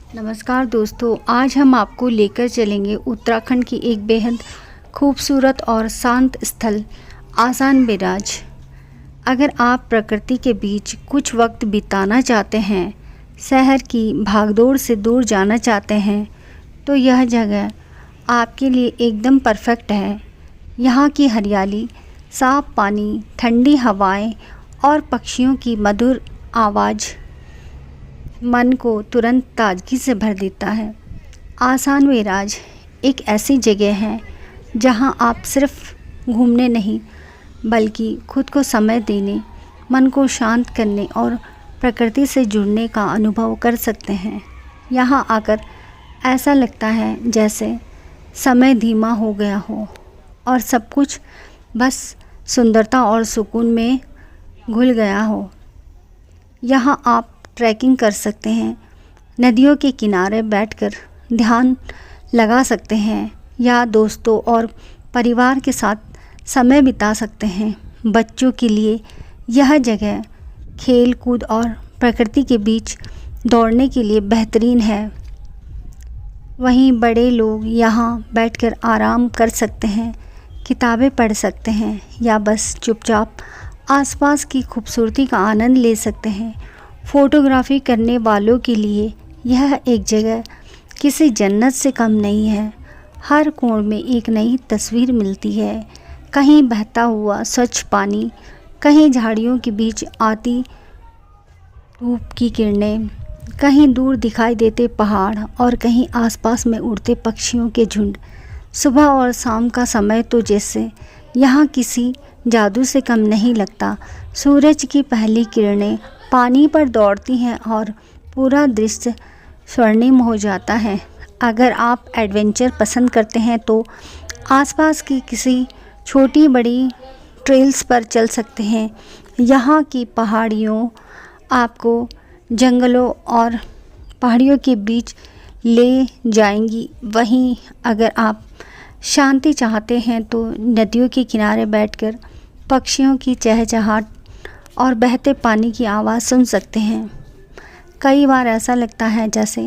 नमस्कार दोस्तों, आज हम आपको लेकर चलेंगे उत्तराखंड की एक बेहद खूबसूरत और शांत स्थल आसान बैराज। अगर आप प्रकृति के बीच कुछ वक्त बिताना चाहते हैं, शहर की भागदौड़ से दूर जाना चाहते हैं, तो यह जगह आपके लिए एकदम परफेक्ट है। यहाँ की हरियाली, साफ पानी, ठंडी हवाएं और पक्षियों की मधुर आवाज़ मन को तुरंत ताजगी से भर देता है। आसान बैराज एक ऐसी जगह है जहां आप सिर्फ घूमने नहीं बल्कि खुद को समय देने, मन को शांत करने और प्रकृति से जुड़ने का अनुभव कर सकते हैं। यहां आकर ऐसा लगता है जैसे समय धीमा हो गया हो और सब कुछ बस सुंदरता और सुकून में घुल गया हो। यहाँ आप ट्रैकिंग कर सकते हैं, नदियों के किनारे बैठकर ध्यान लगा सकते हैं या दोस्तों और परिवार के साथ समय बिता सकते हैं। बच्चों के लिए यह जगह खेल कूद और प्रकृति के बीच दौड़ने के लिए बेहतरीन है। वहीं बड़े लोग यहाँ बैठकर आराम कर सकते हैं, किताबें पढ़ सकते हैं या बस चुपचाप आसपास की खूबसूरती का आनंद ले सकते हैं। फ़ोटोग्राफी करने वालों के लिए यह एक जगह किसी जन्नत से कम नहीं है। हर कोण में एक नई तस्वीर मिलती है। कहीं बहता हुआ स्वच्छ पानी, कहीं झाड़ियों के बीच आती धूप की किरणें, कहीं दूर दिखाई देते पहाड़ और कहीं आसपास में उड़ते पक्षियों के झुंड। सुबह और शाम का समय तो जैसे यहाँ किसी जादू से कम नहीं लगता। सूरज की पहली किरणें पानी पर दौड़ती हैं और पूरा दृश्य स्वर्णिम हो जाता है। अगर आप एडवेंचर पसंद करते हैं तो आसपास की किसी छोटी बड़ी ट्रेल्स पर चल सकते हैं। यहाँ की पहाड़ियों आपको जंगलों और पहाड़ियों के बीच ले जाएंगी। वहीं अगर आप शांति चाहते हैं तो नदियों के किनारे बैठकर पक्षियों की चहचहाट और बहते पानी की आवाज़ सुन सकते हैं। कई बार ऐसा लगता है जैसे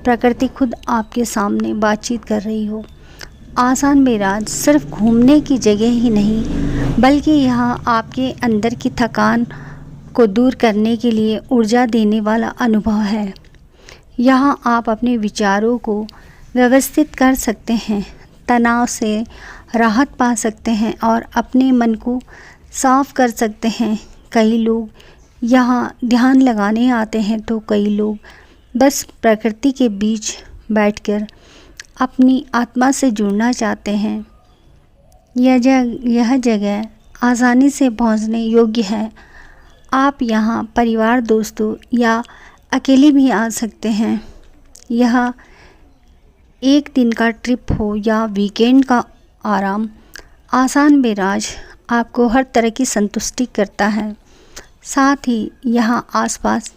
प्रकृति खुद आपके सामने बातचीत कर रही हो। आसान बैराज सिर्फ घूमने की जगह ही नहीं बल्कि यहाँ आपके अंदर की थकान को दूर करने के लिए ऊर्जा देने वाला अनुभव है। यहाँ आप अपने विचारों को व्यवस्थित कर सकते हैं, तनाव से राहत पा सकते हैं और अपने मन को साफ कर सकते हैं। कई लोग यहाँ ध्यान लगाने आते हैं तो कई लोग बस प्रकृति के बीच बैठकर अपनी आत्मा से जुड़ना चाहते हैं। यह जगह आसानी से पहुँचने योग्य है। आप यहाँ परिवार, दोस्तों या अकेले भी आ सकते हैं। यह एक दिन का ट्रिप हो या वीकेंड का आराम, आसान बैराज आपको हर तरह की संतुष्टि करता है। साथ ही यहाँ आसपास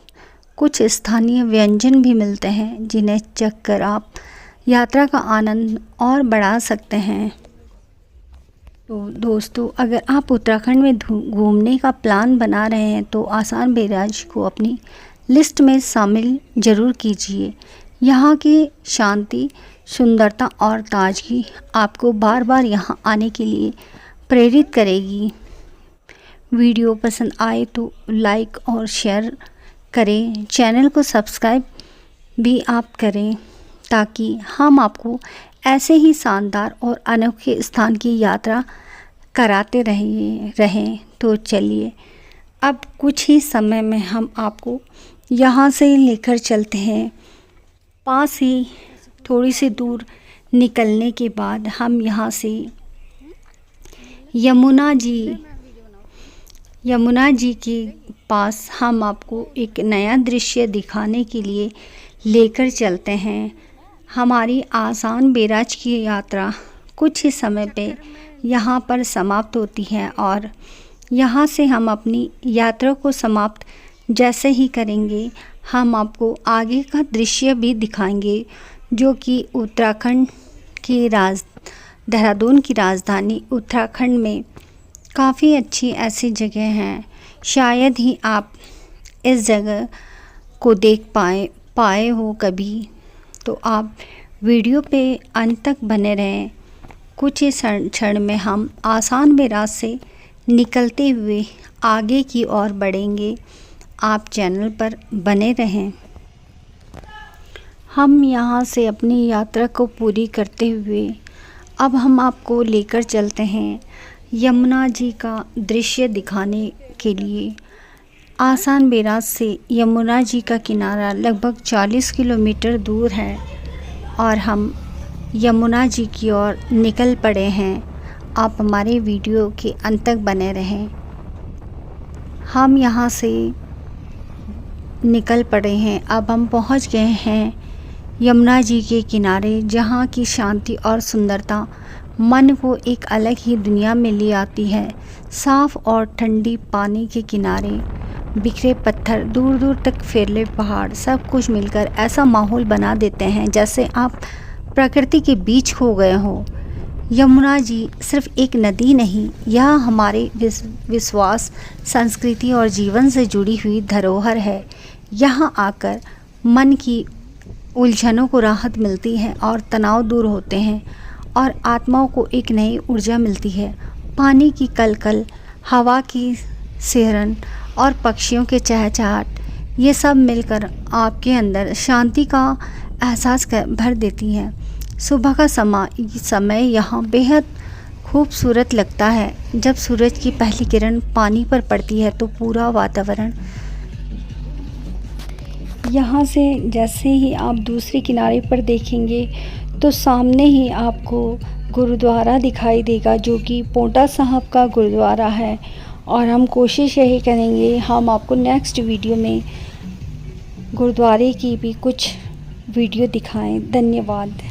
कुछ स्थानीय व्यंजन भी मिलते हैं जिन्हें चखकर आप यात्रा का आनंद और बढ़ा सकते हैं। तो दोस्तों, अगर आप उत्तराखंड में घूमने का प्लान बना रहे हैं तो आसान बैराज को अपनी लिस्ट में शामिल ज़रूर कीजिए। यहाँ की शांति, सुंदरता और ताजगी आपको बार बार यहाँ आने के लिए प्रेरित करेगी। वीडियो पसंद आए तो लाइक और शेयर करें। चैनल को सब्सक्राइब भी आप करें ताकि हम आपको ऐसे ही शानदार और अनोखे स्थान की यात्रा कराते रहें। तो चलिए अब कुछ ही समय में हम आपको यहाँ से लेकर चलते हैं। पास ही थोड़ी सी दूर निकलने के बाद हम यहाँ से यमुना जी के पास हम आपको एक नया दृश्य दिखाने के लिए लेकर चलते हैं। हमारी आसान बैराज की यात्रा कुछ ही समय पे यहाँ पर समाप्त होती है और यहाँ से हम अपनी यात्रा को समाप्त जैसे ही करेंगे, हम आपको आगे का दृश्य भी दिखाएंगे जो कि उत्तराखंड की देहरादून की राजधानी उत्तराखंड में काफ़ी अच्छी ऐसी जगह हैं। शायद ही आप इस जगह को देख पाए हो कभी। तो आप वीडियो पे अंत तक बने रहें। कुछ ही क्षण में हम आसान बेराज से निकलते हुए आगे की ओर बढ़ेंगे। आप चैनल पर बने रहें। हम यहाँ से अपनी यात्रा को पूरी करते हुए अब हम आपको लेकर चलते हैं यमुना जी का दृश्य दिखाने के लिए। आसान बेराज से यमुना जी का किनारा लगभग 40 किलोमीटर दूर है और हम यमुना जी की ओर निकल पड़े हैं। आप हमारे वीडियो के अंत तक बने रहें। हम यहाँ से निकल पड़े हैं। अब हम पहुँच गए हैं यमुना जी के किनारे, जहाँ की शांति और सुंदरता मन को एक अलग ही दुनिया में ले आती है। साफ़ और ठंडी पानी के किनारे बिखरे पत्थर, दूर दूर तक फैले पहाड़, सब कुछ मिलकर ऐसा माहौल बना देते हैं जैसे आप प्रकृति के बीच खो गए हो। यमुना जी सिर्फ एक नदी नहीं, यह हमारे विश्वास, संस्कृति और जीवन से जुड़ी हुई धरोहर है। यहाँ आकर मन की उलझनों को राहत मिलती है और तनाव दूर होते हैं और आत्माओं को एक नई ऊर्जा मिलती है। पानी की कलकल, हवा की सिहरन और पक्षियों के चहचहाट, ये सब मिलकर आपके अंदर शांति का एहसास भर देती है। सुबह का समय यहाँ बेहद खूबसूरत लगता है। जब सूरज की पहली किरण पानी पर पड़ती है तो पूरा वातावरण, यहाँ से जैसे ही आप दूसरे किनारे पर देखेंगे तो सामने ही आपको गुरुद्वारा दिखाई देगा, जो कि पोंटा साहब का गुरुद्वारा है। और हम कोशिश यही करेंगे हम आपको नेक्स्ट वीडियो में गुरुद्वारे की भी कुछ वीडियो दिखाएं। धन्यवाद।